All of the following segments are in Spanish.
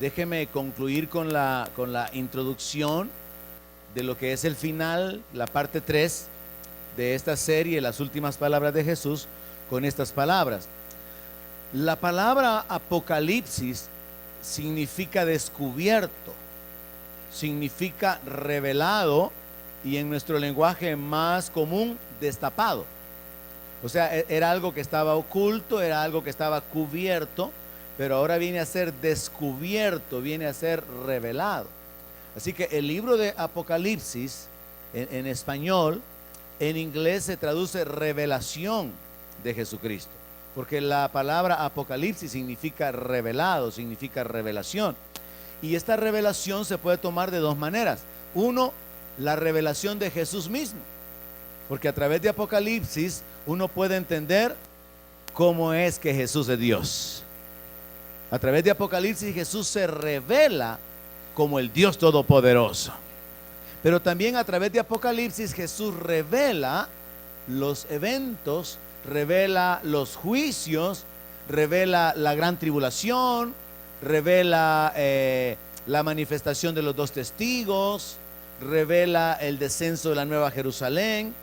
déjeme concluir con la introducción de lo que es el final, la parte 3 de esta serie, las últimas palabras de Jesús, con estas palabras. La palabra Apocalipsis significa descubierto, significa revelado y en nuestro lenguaje más común, destapado. O sea, era algo que estaba oculto, era algo que estaba cubierto, pero ahora viene a ser descubierto, viene a ser revelado. Así que el libro de Apocalipsis en español, en inglés se traduce revelación de Jesucristo, porque la palabra Apocalipsis significa revelado, significa revelación. Y esta revelación se puede tomar de dos maneras. Uno, la revelación de Jesús mismo, porque a través de Apocalipsis uno puede entender cómo es que Jesús es Dios. A través de Apocalipsis Jesús se revela como el Dios Todopoderoso. Pero también a través de Apocalipsis Jesús revela los eventos, revela los juicios, revela la gran tribulación, revela la manifestación de los dos testigos, revela el descenso de la Nueva Jerusalén,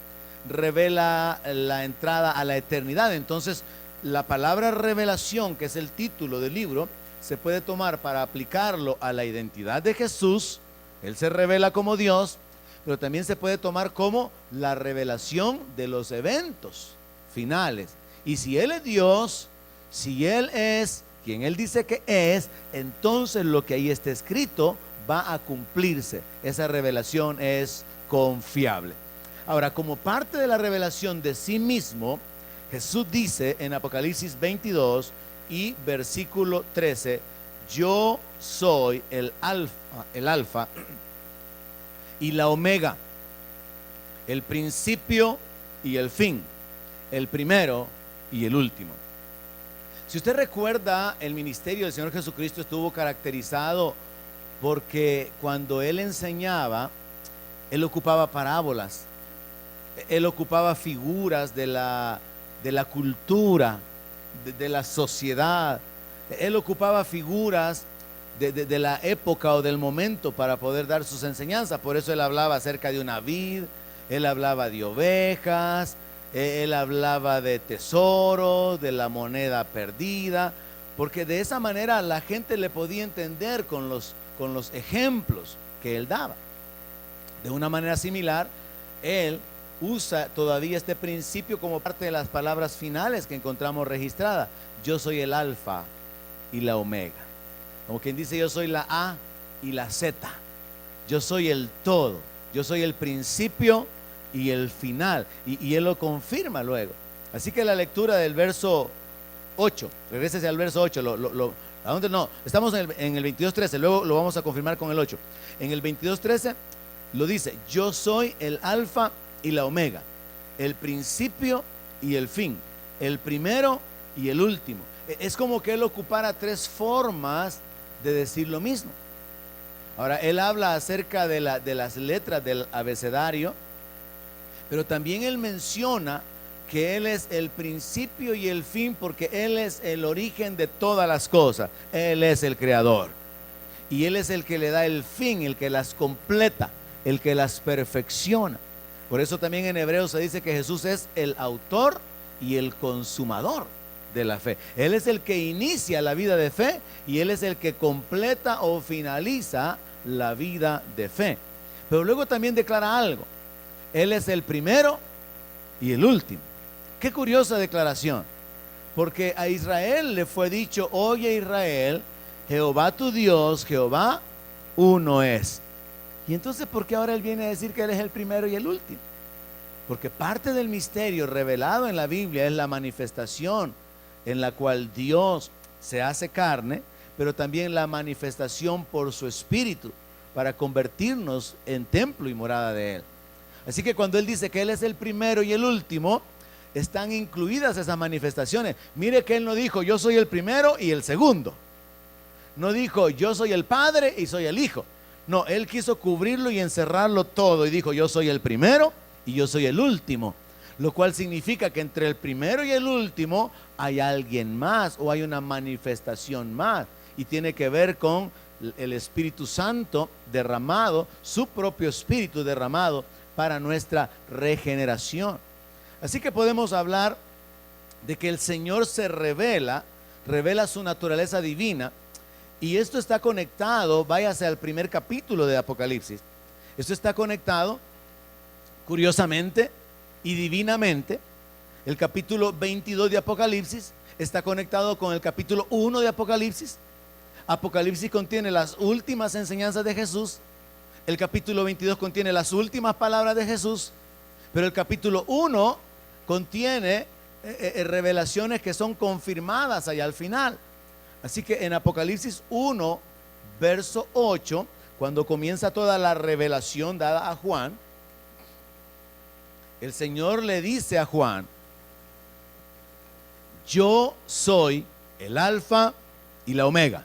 revela la entrada a la eternidad. Entonces, la palabra revelación, que es el título del libro, se puede tomar para aplicarlo a la identidad de Jesús. Él se revela como Dios, pero también se puede tomar como la revelación de los eventos finales. Y si Él es Dios, si Él es quien Él dice que es, entonces lo que ahí está escrito va a cumplirse. Esa revelación es confiable. Ahora, como parte de la revelación de sí mismo, Jesús dice en Apocalipsis 22 y versículo 13: yo soy el alfa y la omega, el principio y el fin, el primero y el último. Si usted recuerda, el ministerio del Señor Jesucristo estuvo caracterizado porque cuando Él enseñaba, Él ocupaba parábolas, Él ocupaba figuras de la cultura, de la sociedad. Él ocupaba figuras de la época o del momento para poder dar sus enseñanzas. Por eso Él hablaba acerca de una vid, Él hablaba de ovejas, Él hablaba de tesoros, de la moneda perdida, porque de esa manera la gente le podía entender con los ejemplos que Él daba. De una manera similar, Él usa todavía este principio como parte de las palabras finales que encontramos registradas. Yo soy el alfa y la omega. Como quien dice, yo soy la A y la Z. Yo soy el todo. Yo soy el principio y el final. Y Él lo confirma luego. Así que la lectura del verso 8, regrésese al verso 8. ¿A dónde? No, estamos en el 22:13. Luego lo vamos a confirmar con el 8. En el 22:13 lo dice: yo soy el alfa y la omega, el principio y el fin, el primero y el último. Es como que Él ocupara tres formas de decir lo mismo. Ahora, Él habla acerca de las letras del abecedario, pero también Él menciona que Él es el principio y el fin, porque Él es el origen de todas las cosas. Él es el creador y Él es el que le da el fin, el que las completa, el que las perfecciona. Por eso también en Hebreos se dice que Jesús es el autor y el consumador de la fe. Él es el que inicia la vida de fe y Él es el que completa o finaliza la vida de fe. Pero luego también declara algo: Él es el primero y el último. Qué curiosa declaración, porque a Israel le fue dicho: oye Israel, Jehová tu Dios, Jehová uno es. Y entonces, ¿por qué ahora Él viene a decir que Él es el primero y el último? Porque parte del misterio revelado en la Biblia es la manifestación en la cual Dios se hace carne, pero también la manifestación por su Espíritu para convertirnos en templo y morada de Él. Así que cuando Él dice que Él es el primero y el último, están incluidas esas manifestaciones. Mire que Él no dijo: yo soy el primero y el segundo. No dijo: yo soy el Padre y soy el Hijo. No, Él quiso cubrirlo y encerrarlo todo y dijo: yo soy el primero y yo soy el último. Lo cual significa que entre el primero y el último hay alguien más, o hay una manifestación más, y tiene que ver con el Espíritu Santo derramado, su propio Espíritu derramado para nuestra regeneración. Así que podemos hablar de que el Señor se revela su naturaleza divina, y esto está conectado, váyase al primer capítulo de Apocalipsis. Esto está conectado, curiosamente y divinamente. El capítulo 22 de Apocalipsis está conectado con el capítulo 1 de Apocalipsis. Apocalipsis contiene las últimas enseñanzas de Jesús. El capítulo 22 contiene las últimas palabras de Jesús. Pero el capítulo 1 contiene revelaciones que son confirmadas allá al final. Así que en Apocalipsis 1, verso 8, cuando comienza toda la revelación dada a Juan, el Señor le dice a Juan: yo soy el alfa y la omega,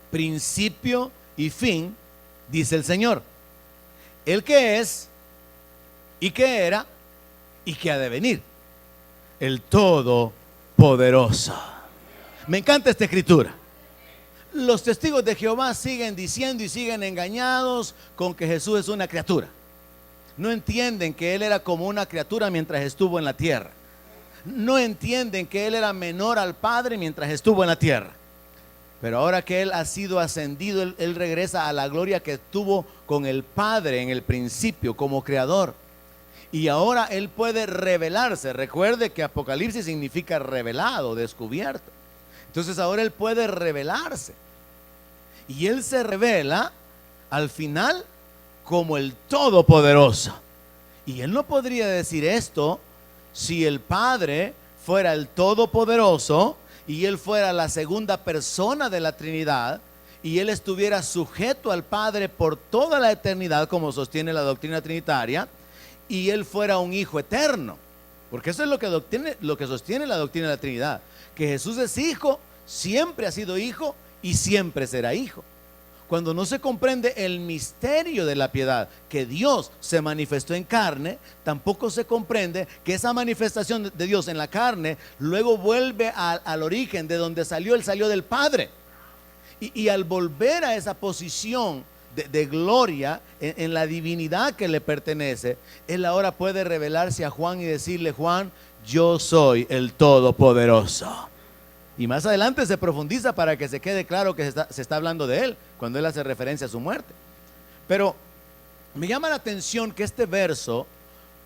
principio y fin, dice el Señor, el que es y que era y que ha de venir, el Todopoderoso. Me encanta esta escritura. Los testigos de Jehová siguen diciendo y siguen engañados con que Jesús es una criatura. No entienden que Él era como una criatura mientras estuvo en la tierra. No entienden que Él era menor al Padre mientras estuvo en la tierra. Pero ahora que Él ha sido ascendido, Él regresa a la gloria que tuvo con el Padre en el principio como creador. Y ahora Él puede revelarse. Recuerde que Apocalipsis significa revelado, descubierto. Entonces ahora Él puede revelarse. Y Él se revela al final como el Todopoderoso. Y Él no podría decir esto si el Padre fuera el Todopoderoso y Él fuera la segunda persona de la Trinidad y Él estuviera sujeto al Padre por toda la eternidad, como sostiene la doctrina trinitaria, y Él fuera un Hijo eterno. Porque eso es lo que sostiene la doctrina de la Trinidad, que Jesús es Hijo, siempre ha sido Hijo y siempre será Hijo. Cuando no se comprende el misterio de la piedad, que Dios se manifestó en carne, tampoco se comprende que esa manifestación de Dios en la carne luego vuelve al origen de donde salió. Él salió del Padre. Y al volver a esa posición de gloria en la divinidad que le pertenece, Él ahora puede revelarse a Juan y decirle: Juan, yo soy el Todopoderoso. Y más adelante se profundiza para que se quede claro que se está hablando de Él cuando Él hace referencia a su muerte. Pero me llama la atención que este verso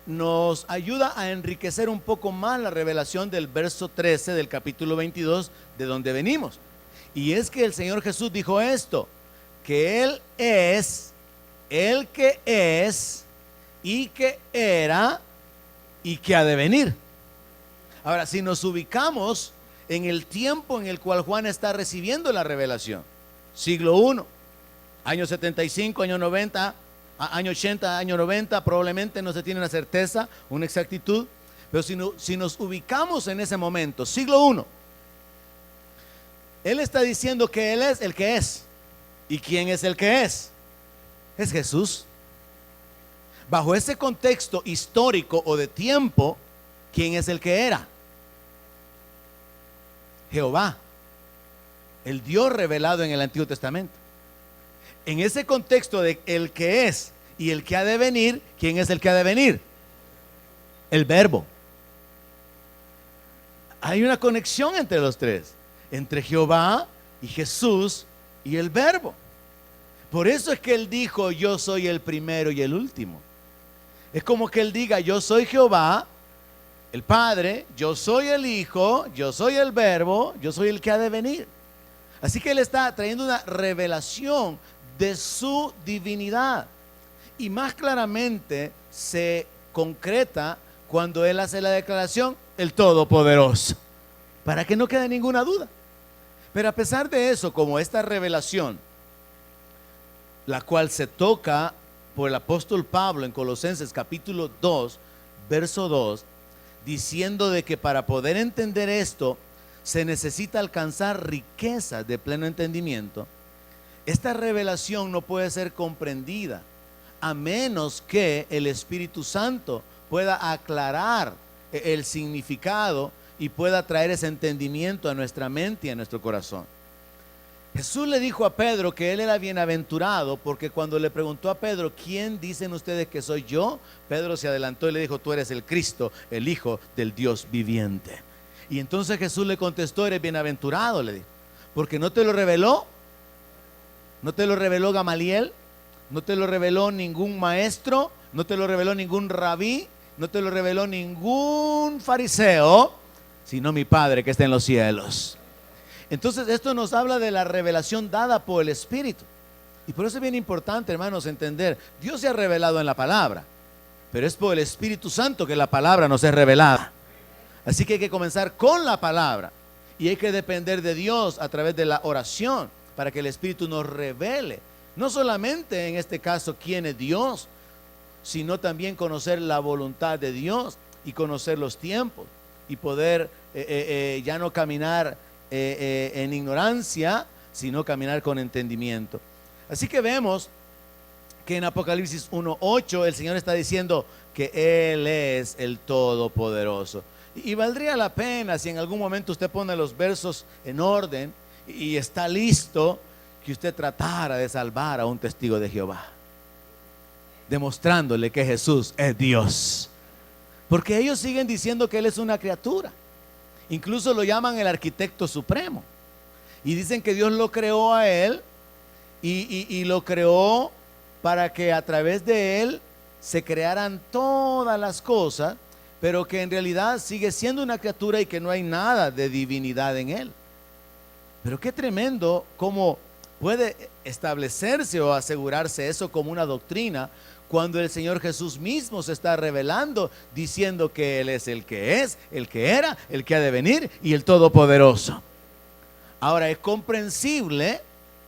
nos ayuda a enriquecer un poco más la revelación del verso 13 del capítulo 22 de donde venimos. Y es que el Señor Jesús dijo esto: que Él es el que es y que era y que ha de venir. Ahora, si nos ubicamos en el tiempo en el cual Juan está recibiendo la revelación, siglo I, año 75, año 90, año 80, año 90, probablemente no se tiene una certeza, una exactitud, pero si nos ubicamos en ese momento, siglo I, Él está diciendo que Él es el que es. ¿Y quién es el que es? Es Jesús. Bajo ese contexto histórico o de tiempo, ¿quién es el que era? Jehová, el Dios revelado en el Antiguo Testamento. En ese contexto de el que es y el que ha de venir, ¿quién es el que ha de venir? El Verbo. Hay una conexión entre los tres, entre Jehová y Jesús y el Verbo. Por eso es que Él dijo: yo soy el primero y el último. Es como que Él diga: yo soy Jehová, el Padre, yo soy el Hijo, yo soy el Verbo, yo soy el que ha de venir. Así que Él está trayendo una revelación de su divinidad. Y más claramente se concreta cuando Él hace la declaración: el Todopoderoso, para que no quede ninguna duda. Pero a pesar de eso, como esta revelación, la cual se toca por el apóstol Pablo en Colosenses capítulo 2, verso 2, diciendo de que para poder entender esto se necesita alcanzar riquezas de pleno entendimiento. Esta revelación no puede ser comprendida a menos que el Espíritu Santo pueda aclarar el significado y pueda traer ese entendimiento a nuestra mente y a nuestro corazón. Jesús le dijo a Pedro que él era bienaventurado porque cuando le preguntó a Pedro, ¿quién dicen ustedes que soy yo? Pedro se adelantó y le dijo, tú eres el Cristo, el Hijo del Dios viviente. Y entonces Jesús le contestó, eres bienaventurado, le dijo, porque no te lo reveló, no te lo reveló Gamaliel, no te lo reveló ningún maestro, no te lo reveló ningún rabí, no te lo reveló ningún fariseo, sino mi Padre que está en los cielos. Entonces esto nos habla de la revelación dada por el Espíritu. Y por eso es bien importante, hermanos, entender, Dios se ha revelado en la palabra, pero es por el Espíritu Santo que la palabra nos es revelada. Así que hay que comenzar con la palabra y hay que depender de Dios a través de la oración para que el Espíritu nos revele, no solamente en este caso quién es Dios, sino también conocer la voluntad de Dios y conocer los tiempos y poder ya no caminar en ignorancia, sino caminar con entendimiento. Así que vemos que en Apocalipsis 1:8 el Señor está diciendo que Él es el Todopoderoso. Y valdría la pena si en algún momento usted pone los versos en orden y está listo, que usted tratara de salvar a un testigo de Jehová, demostrándole que Jesús es Dios. Porque ellos siguen diciendo que Él es una criatura. Incluso lo llaman el arquitecto supremo. Y dicen que Dios lo creó a Él y lo creó para que a través de Él se crearan todas las cosas, pero que en realidad sigue siendo una criatura y que no hay nada de divinidad en Él. Pero qué tremendo cómo puede establecerse o asegurarse eso como una doctrina cuando el Señor Jesús mismo se está revelando diciendo que Él es, el que era, el que ha de venir y el Todopoderoso. Ahora es comprensible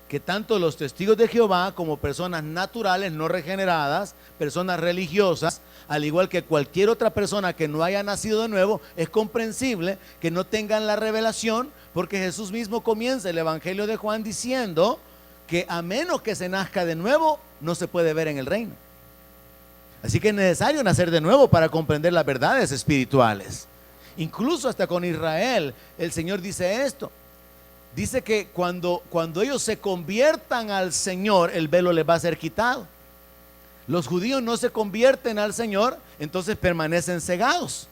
que tanto los testigos de Jehová como personas naturales no regeneradas, personas religiosas, al igual que cualquier otra persona que no haya nacido de nuevo, es comprensible que no tengan la revelación, porque Jesús mismo comienza el Evangelio de Juan diciendo que a menos que se nazca de nuevo, no se puede ver en el reino. Así que es necesario nacer de nuevo para comprender las verdades espirituales. Incluso hasta con Israel, el Señor dice esto. Dice que cuando ellos se conviertan al Señor, el velo les va a ser quitado. Los judíos no se convierten al Señor, entonces permanecen cegados.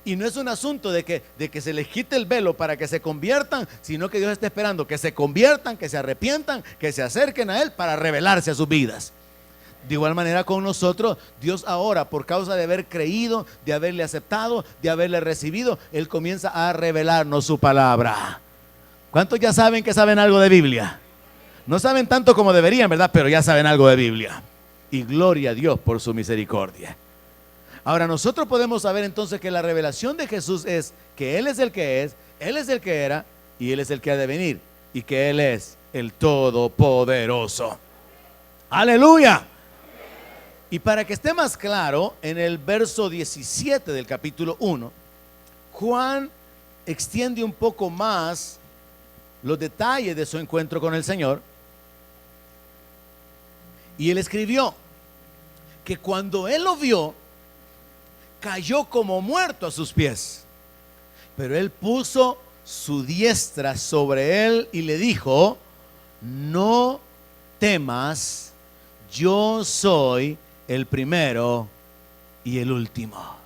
Y no es un asunto de que se les quite el velo para que se conviertan, sino que Dios está esperando que se conviertan, que se arrepientan, que se acerquen a Él para revelarse a sus vidas. De igual manera con nosotros, Dios ahora, por causa de haber creído, de haberle aceptado, de haberle recibido, Él comienza a revelarnos su palabra. ¿Cuántos ya saben que saben algo de Biblia? No saben tanto como deberían, ¿verdad? Pero ya saben algo de Biblia. Y gloria a Dios por su misericordia. Ahora nosotros podemos saber entonces que la revelación de Jesús es que Él es el que es, Él es el que era y Él es el que ha de venir. Y que Él es el Todopoderoso. ¡Aleluya! Y para que esté más claro, en el verso 17 del capítulo 1, Juan extiende un poco más los detalles de su encuentro con el Señor. Y él escribió que cuando él lo vio, cayó como muerto a sus pies. Pero él puso su diestra sobre él y le dijo: no temas, yo soy el primero y el último.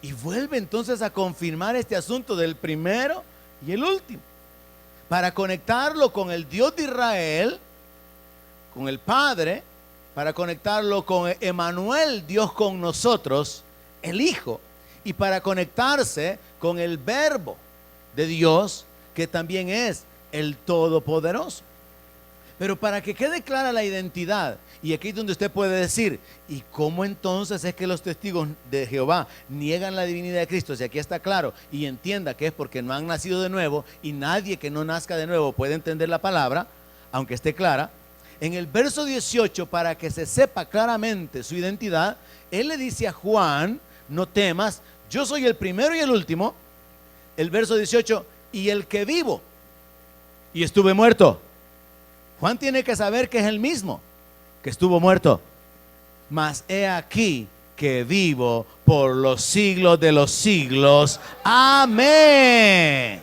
Y vuelve entonces a confirmar este asunto del primero y el último, para conectarlo con el Dios de Israel, con el Padre, para conectarlo con Emmanuel, Dios con nosotros, el Hijo, y para conectarse con el Verbo de Dios, que también es el Todopoderoso. Pero para que quede clara la identidad, y aquí es donde usted puede decir: ¿y cómo entonces es que los testigos de Jehová niegan la divinidad de Cristo? Si aquí está claro, y entienda que es porque no han nacido de nuevo, y nadie que no nazca de nuevo puede entender la palabra, aunque esté clara. En el verso 18, para que se sepa claramente su identidad, él le dice a Juan: no temas, yo soy el primero y el último. El verso 18, y el que vivo y estuve muerto. Juan tiene que saber que es el mismo que estuvo muerto, mas he aquí que vivo por los siglos de los siglos. Amén.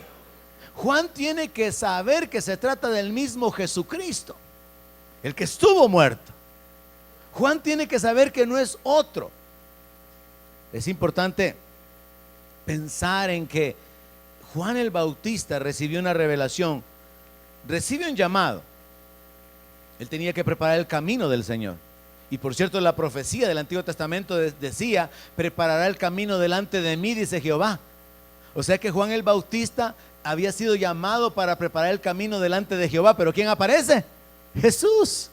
Juan tiene que saber que se trata del mismo Jesucristo, el que estuvo muerto. Juan tiene que saber que no es otro. Es importante pensar en que Juan el Bautista recibió una revelación, recibe un llamado. Él tenía que preparar el camino del Señor. Y por cierto, la profecía del Antiguo Testamento decía: preparará el camino delante de mí, dice Jehová. O sea que Juan el Bautista había sido llamado para preparar el camino delante de Jehová. Pero ¿quién aparece? Jesús.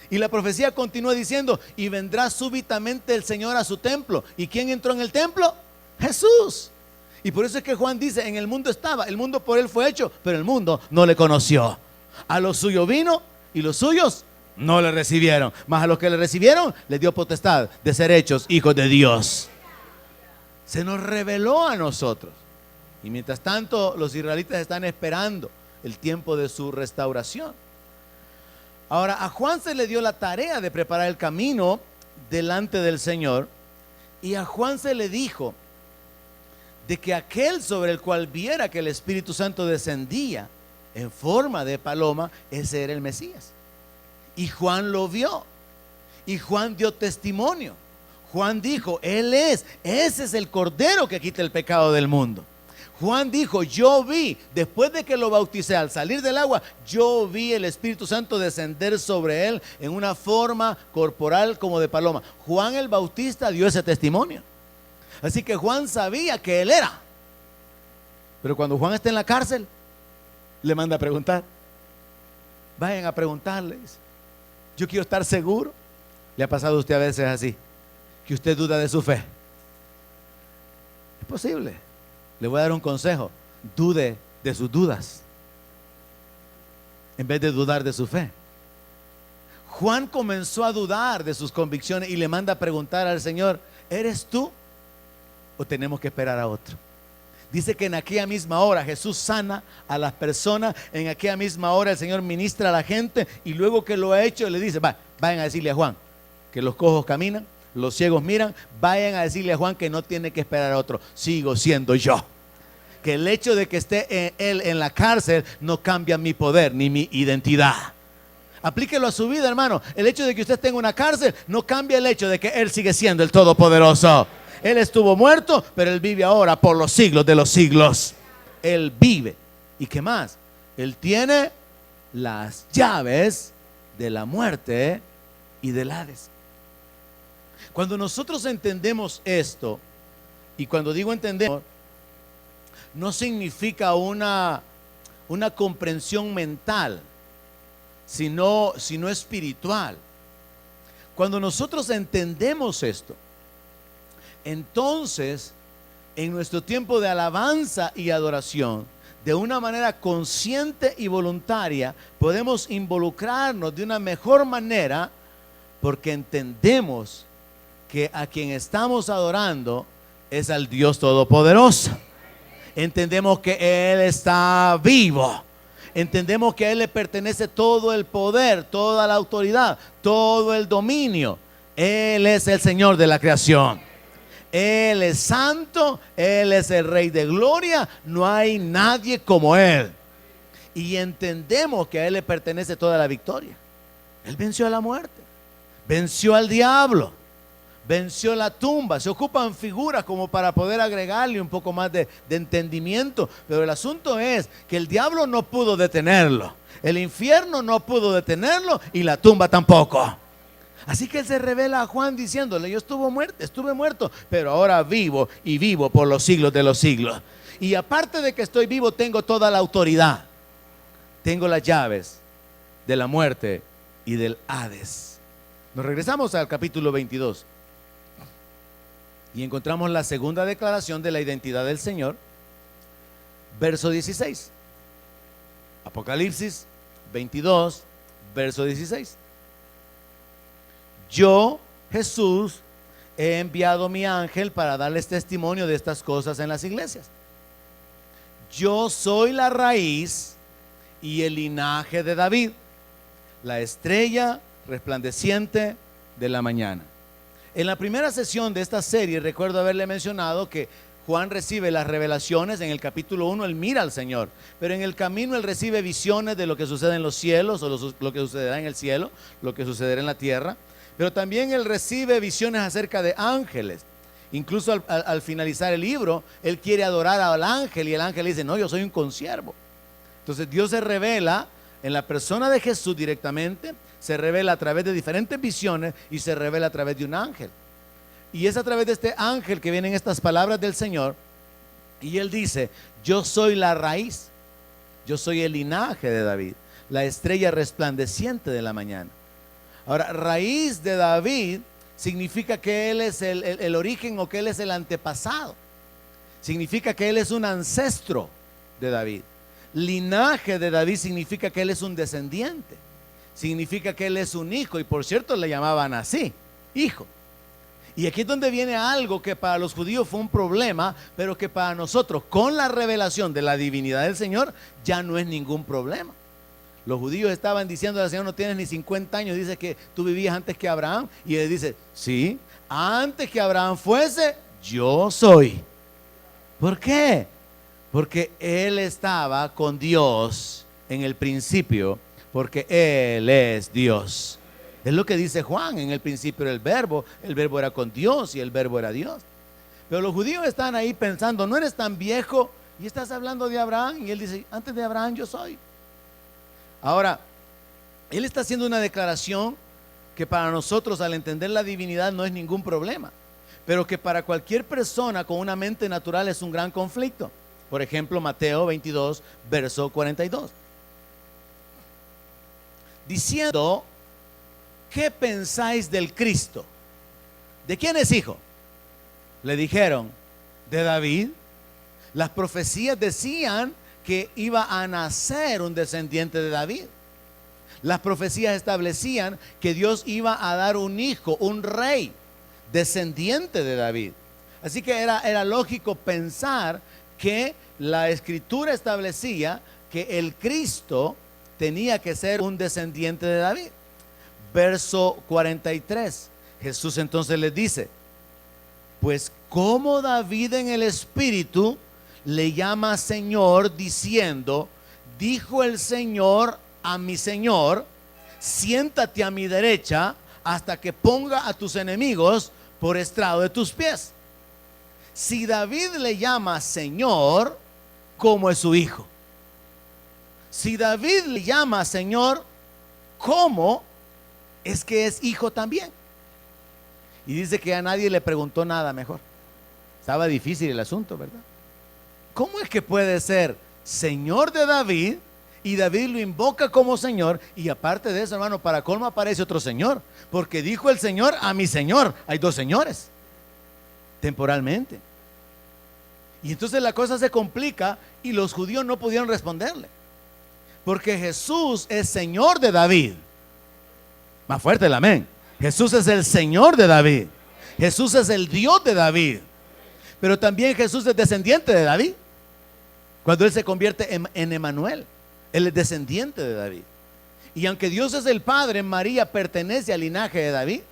Y la profecía continúa diciendo: y vendrá súbitamente el Señor a su templo. ¿Y quién entró en el templo? Jesús. Y por eso es que Juan dice: en el mundo estaba, el mundo por él fue hecho, pero el mundo no le conoció. A los suyos vino y los suyos no le recibieron, mas a los que le recibieron les dio potestad de ser hechos hijos de Dios. Se nos reveló a nosotros. Y mientras tanto los israelitas están esperando el tiempo de su restauración. Ahora, a Juan se le dio la tarea de preparar el camino delante del Señor. Y a Juan se le dijo de que aquel sobre el cual viera que el Espíritu Santo descendía en forma de paloma, ese era el Mesías. Y Juan lo vio. Y Juan dio testimonio. Juan dijo: ese es el Cordero que quita el pecado del mundo. Juan dijo: yo vi, después de que lo bauticé, al salir del agua, yo vi el Espíritu Santo descender sobre él en una forma corporal como de paloma. Juan el Bautista dio ese testimonio. Así que Juan sabía que él era. Pero cuando Juan está en la cárcel, le manda a preguntar. Vayan a preguntarle. Yo quiero estar seguro. ¿Le ha pasado a usted a veces así? Que usted duda de su fe. Es posible. Le voy a dar un consejo: dude de sus dudas en vez de dudar de su fe. Juan comenzó a dudar de sus convicciones y le manda a preguntar al Señor: ¿eres tú o tenemos que esperar a otro? Dice que en aquella misma hora Jesús sana a las personas, en aquella misma hora el Señor ministra a la gente, y luego que lo ha hecho le dice: vayan a decirle a Juan que los cojos caminan, los ciegos miran. Vayan a decirle a Juan que no tiene que esperar a otro, sigo siendo yo. Que el hecho de que esté él en la cárcel no cambia mi poder ni mi identidad. Aplíquelo a su vida, hermano. El hecho de que usted esté en una cárcel no cambia el hecho de que él sigue siendo el Todopoderoso. Él estuvo muerto, pero él vive ahora por los siglos de los siglos. Él vive. ¿Y qué más? Él tiene las llaves de la muerte y del Hades. Cuando nosotros entendemos esto, y cuando digo entendemos, no significa una comprensión mental, sino espiritual. Cuando nosotros entendemos esto, entonces en nuestro tiempo de alabanza y adoración, de una manera consciente y voluntaria, podemos involucrarnos de una mejor manera, porque entendemos que a quien estamos adorando es al Dios Todopoderoso. Entendemos que Él está vivo. Entendemos que a Él le pertenece todo el poder, toda la autoridad, todo el dominio. Él es el Señor de la creación. Él es santo, Él es el Rey de gloria. No hay nadie como Él. Y entendemos que a Él le pertenece toda la victoria. Él venció a la muerte, venció al diablo, venció la tumba. Se ocupan figuras como para poder agregarle un poco más de entendimiento, pero el asunto es que el diablo no pudo detenerlo, el infierno no pudo detenerlo y la tumba tampoco. Así que él se revela a Juan diciéndole: yo estuve muerto, pero ahora vivo, y vivo por los siglos de los siglos. Y aparte de que estoy vivo, tengo toda la autoridad, tengo las llaves de la muerte y del Hades. Nos regresamos al capítulo 22 y encontramos la segunda declaración de la identidad del Señor, verso 16. Apocalipsis 22, verso 16. Yo, Jesús, he enviado mi ángel para darles testimonio de estas cosas en las iglesias. Yo soy la raíz y el linaje de David, la estrella resplandeciente de la mañana. En la primera sesión de esta serie recuerdo haberle mencionado que Juan recibe las revelaciones. En el capítulo 1 él mira al Señor, pero en el camino él recibe visiones de lo que sucede en los cielos, o lo que sucederá en el cielo, lo que sucederá en la tierra. Pero también él recibe visiones acerca de ángeles. Incluso al finalizar el libro, él quiere adorar al ángel y el ángel le dice: no, yo soy un consiervo. Entonces Dios se revela en la persona de Jesús directamente, se revela a través de diferentes visiones y se revela a través de un ángel. Y es a través de este ángel que vienen estas palabras del Señor. Y él dice: yo soy la raíz, yo soy el linaje de David, la estrella resplandeciente de la mañana. Ahora, raíz de David significa que él es el origen, o que él es el antepasado. Significa que él es un ancestro de David. Linaje de David significa que él es un descendiente. Significa que él es un hijo. Y por cierto le llamaban así, hijo. Y aquí es donde viene algo que para los judíos fue un problema, pero que para nosotros, con la revelación de la divinidad del Señor, ya no es ningún problema. Los judíos estaban diciendo al Señor: no tienes ni 50 años, dice que tú vivías antes que Abraham. Y él dice: sí, antes que Abraham fuese, yo soy. ¿Por qué? Porque él estaba con Dios en el principio, porque él es Dios. Es lo que dice Juan: en el principio era el verbo era con Dios y el verbo era Dios. Pero los judíos están ahí pensando: no eres tan viejo y estás hablando de Abraham. Y él dice: antes de Abraham yo soy. Ahora, él está haciendo una declaración que para nosotros, al entender la divinidad, no es ningún problema, pero que para cualquier persona con una mente natural es un gran conflicto. Por ejemplo, Mateo 22, verso 42. Diciendo: ¿qué pensáis del Cristo? ¿De quién es hijo? Le dijeron: de David. Las profecías decían que iba a nacer un descendiente de David. Las profecías establecían que Dios iba a dar un hijo, un rey, descendiente de David. Así que era lógico pensar que la escritura establecía que el Cristo tenía que ser un descendiente de David. Verso 43, Jesús entonces les dice: pues como David en el espíritu le llama Señor, diciendo: dijo el Señor a mi Señor, siéntate a mi derecha hasta que ponga a tus enemigos por estrado de tus pies. Si David le llama Señor, ¿cómo es su hijo? Si David le llama Señor, ¿cómo es que es hijo también? Y dice que a nadie le preguntó nada mejor. Estaba difícil el asunto, ¿verdad? ¿Cómo es que puede ser Señor de David y David lo invoca como Señor? Y aparte de eso, hermano, para colmo aparece otro Señor, porque dijo el Señor a mi Señor. Hay dos señores temporalmente. Y entonces la cosa se complica y los judíos no pudieron responderle, porque Jesús es Señor de David. Más fuerte el amén. Jesús es el Señor de David. Jesús es el Dios de David. Pero también Jesús es descendiente de David. Cuando Él se convierte en Emanuel, Él es descendiente de David. Y aunque Dios es el Padre, María pertenece al linaje de David.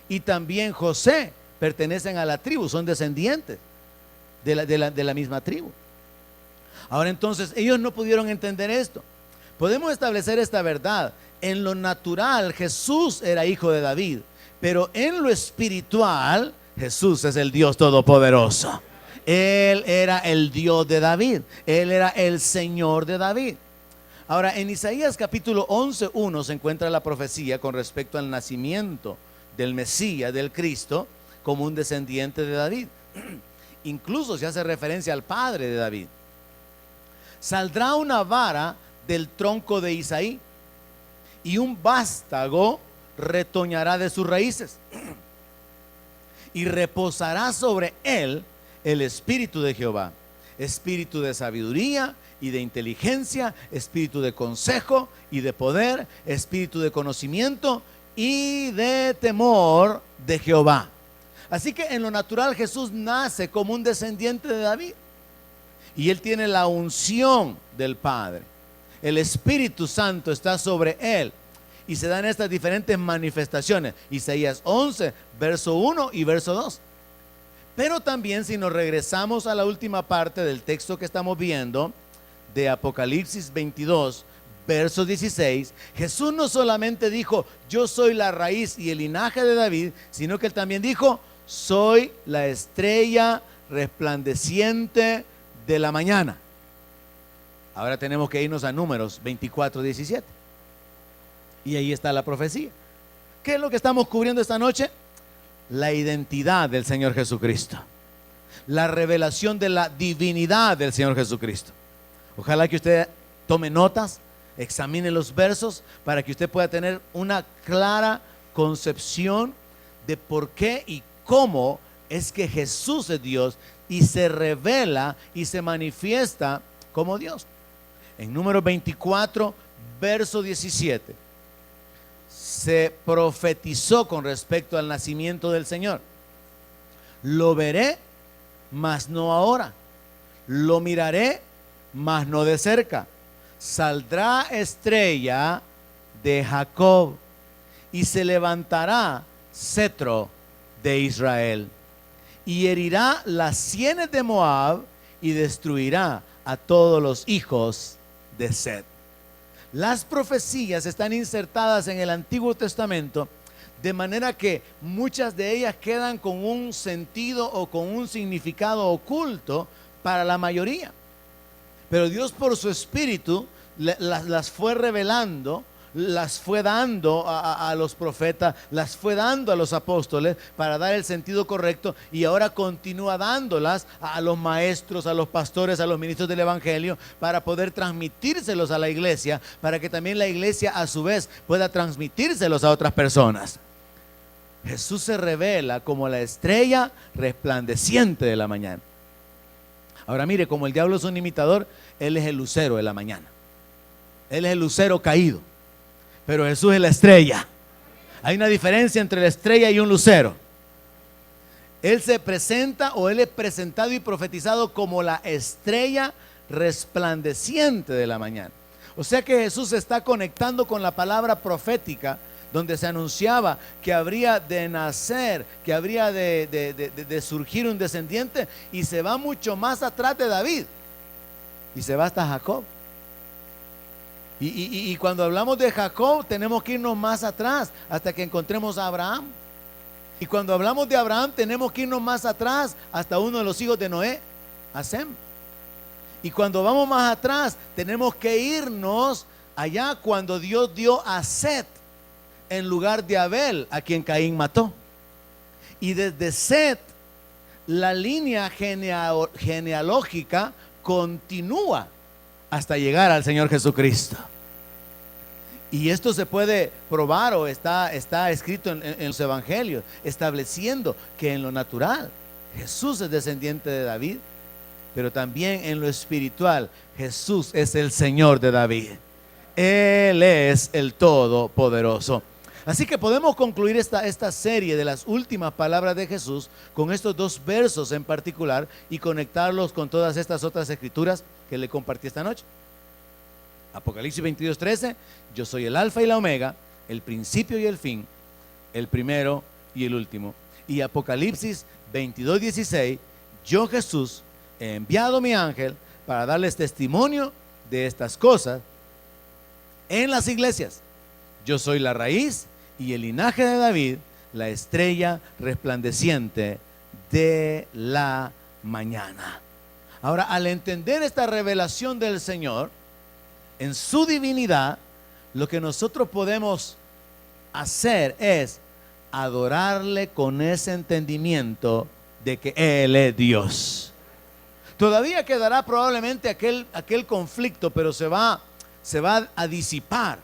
Y también José pertenecen a la tribu, son descendientes de la misma tribu. Ahora entonces, ellos no pudieron entender esto. Podemos establecer esta verdad. En lo natural, Jesús era hijo de David, pero en lo espiritual, Jesús es el Dios todopoderoso. Él era el Dios de David. Él era el Señor de David. Ahora, en Isaías capítulo 11:1 se encuentra la profecía con respecto al nacimiento del Mesías, del Cristo, como un descendiente de David. Incluso se hace referencia al padre de David. Saldrá una vara del tronco de Isaí, y un vástago retoñará de sus raíces, y reposará sobre él el espíritu de Jehová, espíritu de sabiduría y de inteligencia, espíritu de consejo y de poder, espíritu de conocimiento y de temor de Jehová. Así que en lo natural Jesús nace como un descendiente de David, y él tiene la unción del Padre. El Espíritu Santo está sobre él, y se dan estas diferentes manifestaciones. Isaías 11, verso 1 y verso 2. Pero también si nos regresamos a la última parte del texto que estamos viendo, de Apocalipsis 22, verso 16, Jesús no solamente dijo, yo soy la raíz y el linaje de David, sino que él también dijo, soy la estrella resplandeciente de la mañana. Ahora tenemos que irnos a Números 24, 17. Y ahí está la profecía. ¿Qué es lo que estamos cubriendo esta noche? La identidad del Señor Jesucristo. La revelación de la divinidad del Señor Jesucristo. Ojalá que usted tome notas, examine los versos para que usted pueda tener una clara concepción de por qué y cómo es que Jesús es Dios y se revela y se manifiesta como Dios. En Números 24, verso 17, se profetizó con respecto al nacimiento del Señor. Lo veré, mas no ahora. Lo miraré, mas no de cerca. Saldrá estrella de Jacob y se levantará cetro de Israel. Y herirá las sienes de Moab y destruirá a todos los hijos de Set. Las profecías están insertadas en el Antiguo Testamento de manera que muchas de ellas quedan con un sentido o con un significado oculto para la mayoría. Pero Dios por su Espíritu las fue revelando, las fue dando a los profetas, las fue dando a los apóstoles para dar el sentido correcto, y ahora continúa dándolas a los maestros, a los pastores, a los ministros del Evangelio, para poder transmitírselos a la iglesia, para que también la iglesia a su vez pueda transmitírselos a otras personas. Jesús se revela como la estrella resplandeciente de la mañana. Ahora mire, como el diablo es un imitador, él es el lucero de la mañana. Él es el lucero caído, pero Jesús es la estrella. Hay una diferencia entre la estrella y un lucero. Él se presenta, o él es presentado y profetizado como la estrella resplandeciente de la mañana. O sea que Jesús se está conectando con la palabra profética, donde se anunciaba que habría de nacer, que habría de surgir un descendiente, y se va mucho más atrás de David y se va hasta Jacob. Y cuando hablamos de Jacob tenemos que irnos más atrás hasta que encontremos a Abraham. Y cuando hablamos de Abraham tenemos que irnos más atrás hasta uno de los hijos de Noé, a Sem. Y cuando vamos más atrás tenemos que irnos allá cuando Dios dio a Set en lugar de Abel, a quien Caín mató. Y desde Set la línea genealógica continúa hasta llegar al Señor Jesucristo. Y esto se puede probar, o está escrito en los evangelios, estableciendo que en lo natural Jesús es descendiente de David, pero también en lo espiritual Jesús es el Señor de David. Él es el Todopoderoso. Así que podemos concluir esta serie de las últimas palabras de Jesús con estos dos versos en particular y conectarlos con todas estas otras escrituras que le compartí esta noche. Apocalipsis 22:13, yo soy el alfa y la omega, el principio y el fin, el primero y el último. Y Apocalipsis 22:16, yo Jesús he enviado mi ángel para darles testimonio de estas cosas en las iglesias. Yo soy la raíz y el linaje de David, la estrella resplandeciente de la mañana. Ahora, al entender esta revelación del Señor en su divinidad, lo que nosotros podemos hacer es adorarle con ese entendimiento de que Él es Dios. Todavía quedará probablemente aquel conflicto, pero se va a disipar.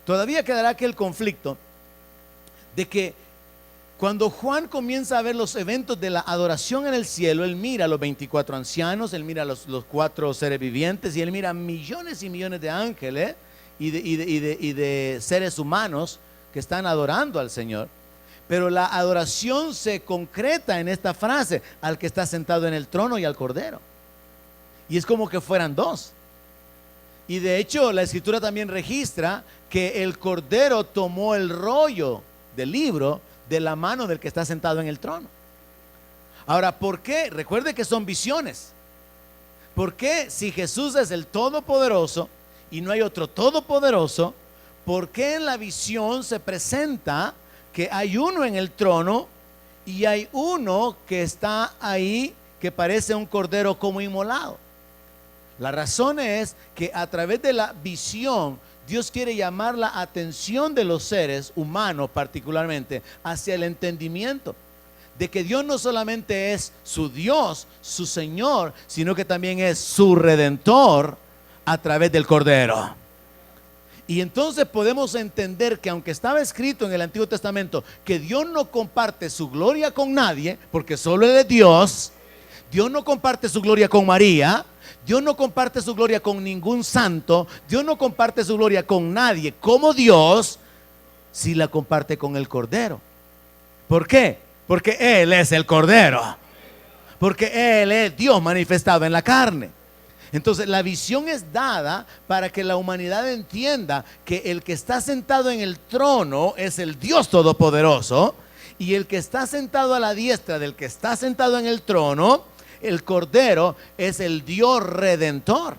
Todavía quedará aquel conflicto de que cuando Juan comienza a ver los eventos de la adoración en el cielo, él mira a los 24 ancianos, él mira a los 4 seres vivientes, y él mira a millones y millones de ángeles y de seres humanos que están adorando al Señor. Pero la adoración se concreta en esta frase: al que está sentado en el trono y al Cordero. Y es como que fueran dos. Y de hecho la Escritura también registra que el Cordero tomó el rollo del libro de la mano del que está sentado en el trono. Ahora, ¿por qué? Recuerde que son visiones. ¿Por qué si Jesús es el Todopoderoso y no hay otro Todopoderoso? ¿Por qué en la visión se presenta que hay uno en el trono y hay uno que está ahí que parece un cordero como inmolado? La razón es que a través de la visión Dios quiere llamar la atención de los seres humanos particularmente hacia el entendimiento de que Dios no solamente es su Dios, su Señor, sino que también es su Redentor a través del Cordero. Y entonces podemos entender que aunque estaba escrito en el Antiguo Testamento que Dios no comparte su gloria con nadie, porque solo Él es Dios, Dios no comparte su gloria con María, Dios no comparte su gloria con ningún santo, Dios no comparte su gloria con nadie, como Dios sí la comparte con el Cordero. ¿Por qué? Porque Él es el Cordero, porque Él es Dios manifestado en la carne. Entonces la visión es dada para que la humanidad entienda que el que está sentado en el trono es el Dios Todopoderoso, y el que está sentado a la diestra del que está sentado en el trono, el Cordero, es el Dios Redentor,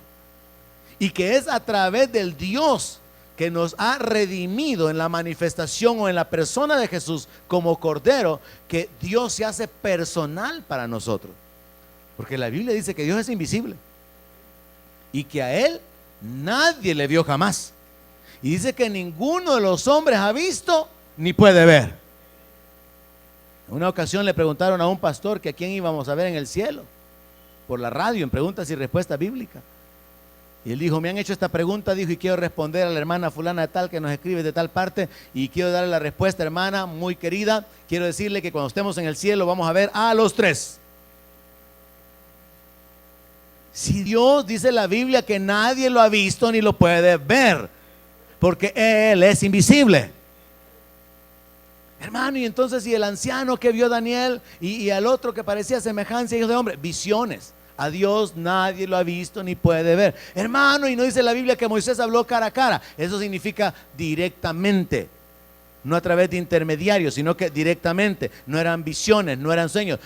y que es a través del Dios que nos ha redimido en la manifestación o en la persona de Jesús como Cordero, que Dios se hace personal para nosotros. Porque la Biblia dice que Dios es invisible y que a Él nadie le vio jamás. Y dice que ninguno de los hombres ha visto ni puede ver. En una ocasión le preguntaron a un pastor que a quién íbamos a ver en el cielo, por la radio, en preguntas y respuestas bíblicas. Y él dijo: me han hecho esta pregunta, dijo, y quiero responder a la hermana fulana de tal que nos escribe de tal parte, y quiero darle la respuesta. Hermana muy querida, quiero decirle que cuando estemos en el cielo vamos a ver a los tres. Si Dios, dice la Biblia, que nadie lo ha visto ni lo puede ver, porque Él es invisible. Hermano, y entonces, y el anciano que vio a Daniel y al otro que parecía semejanza a hijo de hombre, visiones. A Dios nadie lo ha visto ni puede ver. Hermano, y no dice la Biblia que Moisés habló cara a cara. Eso significa directamente, no a través de intermediarios, sino que directamente. No eran visiones, no eran sueños.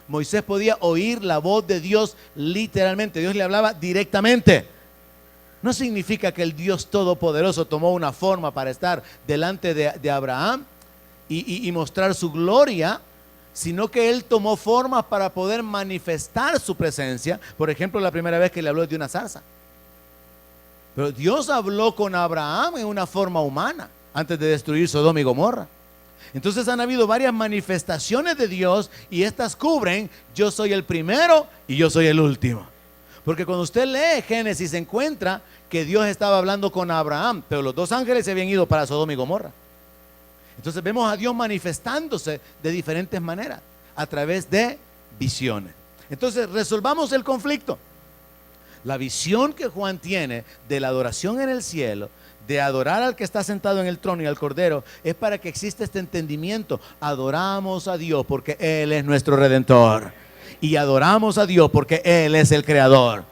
Moisés podía oír la voz de Dios literalmente. Dios le hablaba directamente. No significa que el Dios Todopoderoso tomó una forma para estar delante de Abraham y mostrar su gloria, sino que Él tomó formas para poder manifestar su presencia. Por ejemplo, la primera vez que le habló de una zarza. Pero Dios habló con Abraham en una forma humana antes de destruir Sodoma y Gomorra. Entonces han habido varias manifestaciones de Dios, y estas cubren: yo soy el primero y yo soy el último. Porque cuando usted lee Génesis, se encuentra que Dios estaba hablando con Abraham, pero los dos ángeles se habían ido para Sodoma y Gomorra. Entonces vemos a Dios manifestándose de diferentes maneras a través de visiones. Entonces resolvamos el conflicto. La visión que Juan tiene de la adoración en el cielo, de adorar al que está sentado en el trono y al Cordero, es para que exista este entendimiento. Adoramos a Dios porque Él es nuestro Redentor, y adoramos a Dios porque Él es el Creador.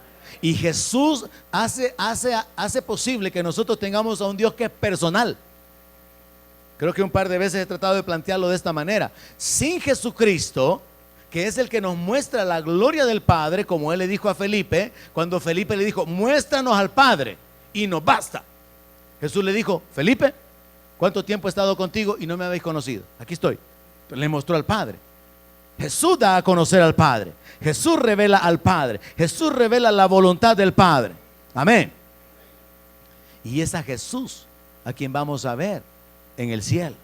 Y Jesús hace posible que nosotros tengamos a un Dios que es personal. Creo que un par de veces he tratado de plantearlo de esta manera. Sin Jesucristo, que es el que nos muestra la gloria del Padre, como Él le dijo a Felipe, cuando Felipe le dijo: muéstranos al Padre y nos basta. Jesús le dijo: Felipe, ¿cuánto tiempo he estado contigo y no me habéis conocido? Aquí estoy. Le mostró al Padre. Jesús da a conocer al Padre. Jesús revela al Padre. Jesús revela la voluntad del Padre. Amén. Y es a Jesús a quien vamos a ver en el cielo.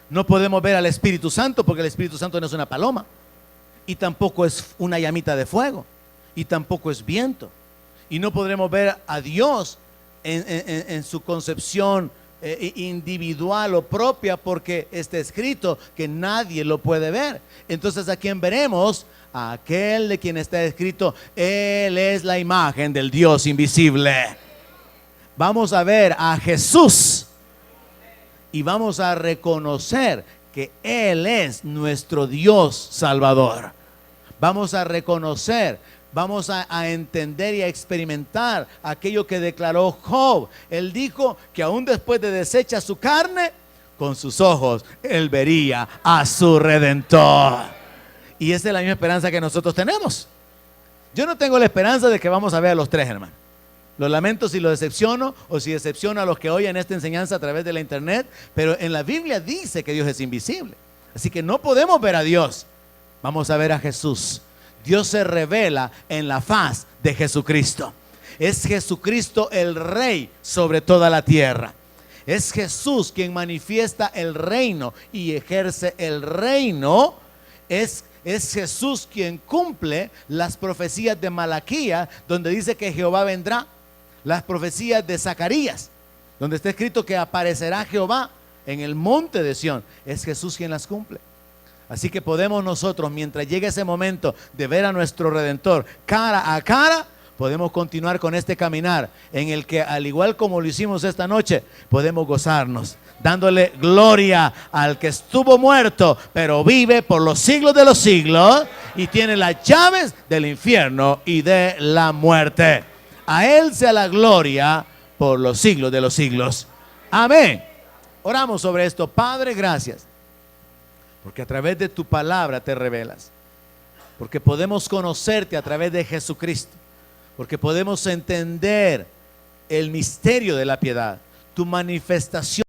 No podemos ver al Espíritu Santo, porque el Espíritu Santo no es una paloma, y tampoco es una llamita de fuego, y tampoco es viento. Y no podremos ver a Dios en su concepción individual o propia, porque está escrito que nadie lo puede ver. Entonces, ¿a quién veremos? A aquel de quien está escrito: Él es la imagen del Dios invisible. Vamos a ver a Jesús y vamos a reconocer que Él es nuestro Dios Salvador. Vamos a reconocer, vamos a entender y a experimentar aquello que declaró Job. Él dijo que aún después de deshecha su carne, con sus ojos él vería a su Redentor. Y esa es la misma esperanza que nosotros tenemos. Yo no tengo la esperanza de que vamos a ver a los tres, hermano. Lo lamento si lo decepciono o si decepciono a los que oyen esta enseñanza a través de la internet, pero en la Biblia dice que Dios es invisible. Así que no podemos ver a Dios. Vamos a ver a Jesús. Dios se revela en la faz de Jesucristo. Es Jesucristo el Rey sobre toda la tierra. Es Jesús quien manifiesta el reino y ejerce el reino. Es Jesús quien cumple las profecías de Malaquías, donde dice que Jehová vendrá. Las profecías de Zacarías, donde está escrito que aparecerá Jehová en el monte de Sión. Es Jesús quien las cumple. Así que podemos nosotros, mientras llegue ese momento de ver a nuestro Redentor cara a cara, podemos continuar con este caminar en el que, al igual como lo hicimos esta noche, podemos gozarnos, dándole gloria al que estuvo muerto, pero vive por los siglos de los siglos y tiene las llaves del infierno y de la muerte. A Él sea la gloria por los siglos de los siglos. Amén. Oramos sobre esto. Padre, gracias, porque a través de tu palabra te revelas, porque podemos conocerte a través de Jesucristo, porque podemos entender el misterio de la piedad, tu manifestación